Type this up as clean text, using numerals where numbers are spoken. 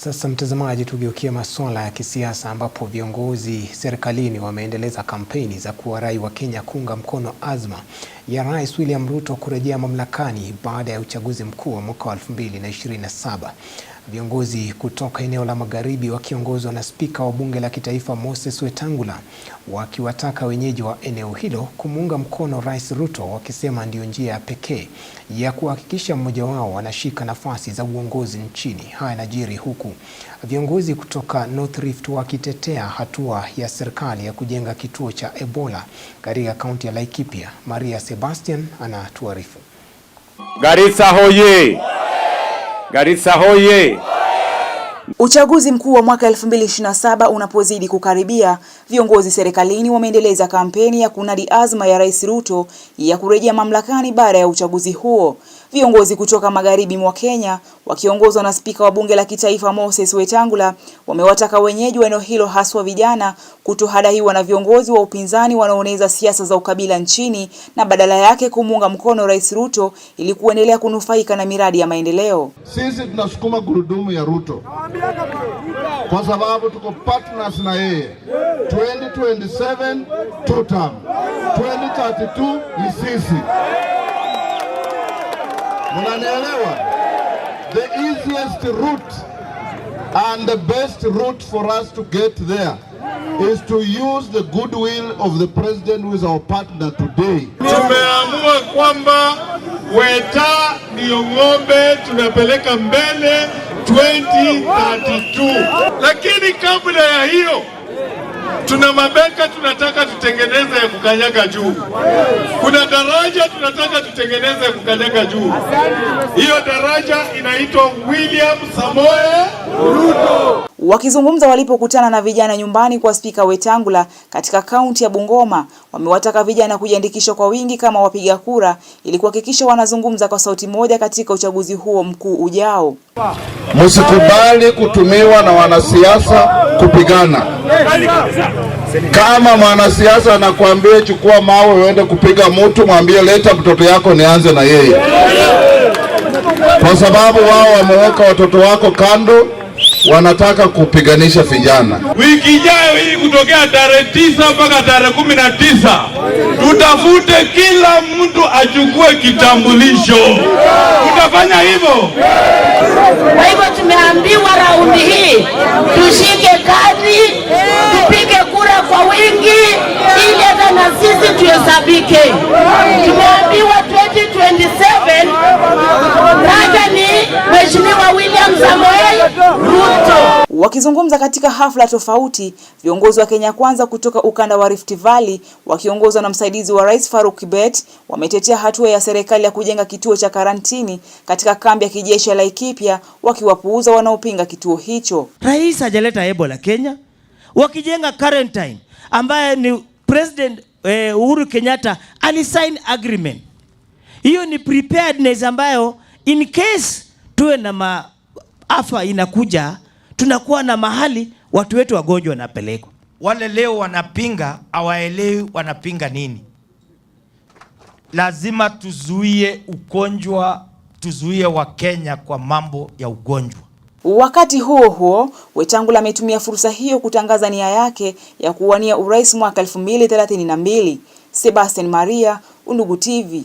Sasa mtazamaji, tugeukie masuala ya kisiasa ambapo viongozi serikalini wameendeleza kampeni za kuwarai Wakenya kuunga mkono azma ya Rais William Ruto kurejea mamlakani baada ya uchaguzi mkuu wa mwaka wa 2027. Viongozi kutoka eneo la Magharibi wakiongozwa na Spika wa Bunge la Kitaifa Moses Wetangula wakiwataka wenyeji wa eneo hilo kumuunga mkono Rais Ruto, wakisema ndio njia pekee ya kuhakikisha mmoja wao anashika nafasi za uongozi nchini. Haya yanajiri huku viongozi kutoka North Rift wakitetea hatua ya serikali ya kujenga kituo cha Ebola katika kaunti ya Laikipia. Maria Sebastian anatuarifu. Garissa hoye! Garissa hoye! Uchaguzi mkuu wa mwaka 2027 unapozidi kukaribia, viongozi serikalini wameendeleza kampeni ya kunadi azma ya Rais Ruto ya kurejea mamlakani baada ya uchaguzi huo. Viongozi kutoka magharibi mwa Kenya wakiongozwa na Spika wa Bunge la Kitaifa Moses Wetangula wamewataka wenyeji wa eneo hilo, haswa vijana, kutohadaiwa na viongozi wa upinzani wanaoeneza siasa za ukabila nchini na badala yake kumuunga mkono Rais Ruto ili kuendelea kunufaika na miradi ya maendeleo. Sisi tunasukuma gurudumu ya Ruto kwa sababu tuko partners na yeye. 2027 two term, 2032 ni sisi. Mnanielewa? The easiest route and the best route for us to get there is to use the goodwill of the president who is our partner today. Tumeamua kwamba Weta ndio ng'ombe tunapeleka mbele 2032. Lakini kabla ya hiyo tuna mabeka tunataka tutengeneze ya kukanyaga juu. Kuna daraja tunataka tutengeneze ya kukanyaga juu. Hiyo daraja inaitwa William Samoei Ruto. Wakizungumza walipokutana na vijana nyumbani kwa Spika Wetangula katika kaunti ya Bungoma, wamewataka vijana kujiandikisha kwa wingi kama wapiga kura ili kuhakikisha wanazungumza kwa sauti moja katika uchaguzi huo mkuu ujao. Msikubali kutumiwa na wanasiasa kupigana. Kama mwanasiasa anakuambia chukua mawe uende kupiga mtu, mwambie leta mtoto yako nianze na yeye. Kwa sababu wao wameweka watoto wako kando, wanataka kupiganisha vijana. Wiki ijayo hii kutokea tarehe 9 mpaka tarehe 19 tutafute kila mtu achukue kitambulisho. Utafanya hivyo? Kwa hivyo tumeambiwa raundi hii tushike kadi, tupige kura kwa wingi ili hata na sisi tuhesabike. Tumeambiwa 2027 raja ni Mheshimiwa William Samoei Ruto. Wakizungumza katika hafla tofauti, viongozi wa Kenya Kwanza kutoka ukanda wa Rift Valley wakiongozwa na msaidizi wa Rais Faruk Kibet wametetea hatua ya serikali ya kujenga kituo cha karantini katika kambi ya kijeshi ya Laikipia, wakiwapuuza wanaopinga kituo hicho. Rais hajaleta Ebola Kenya. Wakijenga quarantine ambaye ni President Uhuru Kenyatta alisign agreement. Hiyo ni preparedness ambayo in case tuwe na maafa inakuja, tunakuwa na mahali watu wetu wagonjwa wanapelekwa. Wale leo wanapinga hawaelewi wanapinga nini. Lazima tuzuie ugonjwa, tuzuie Wakenya kwa mambo ya ugonjwa. Wakati huo huo, Wetangula ametumia fursa hiyo kutangaza nia yake ya kuwania urais mwaka 2032. Sebastian Maria, Undugu TV.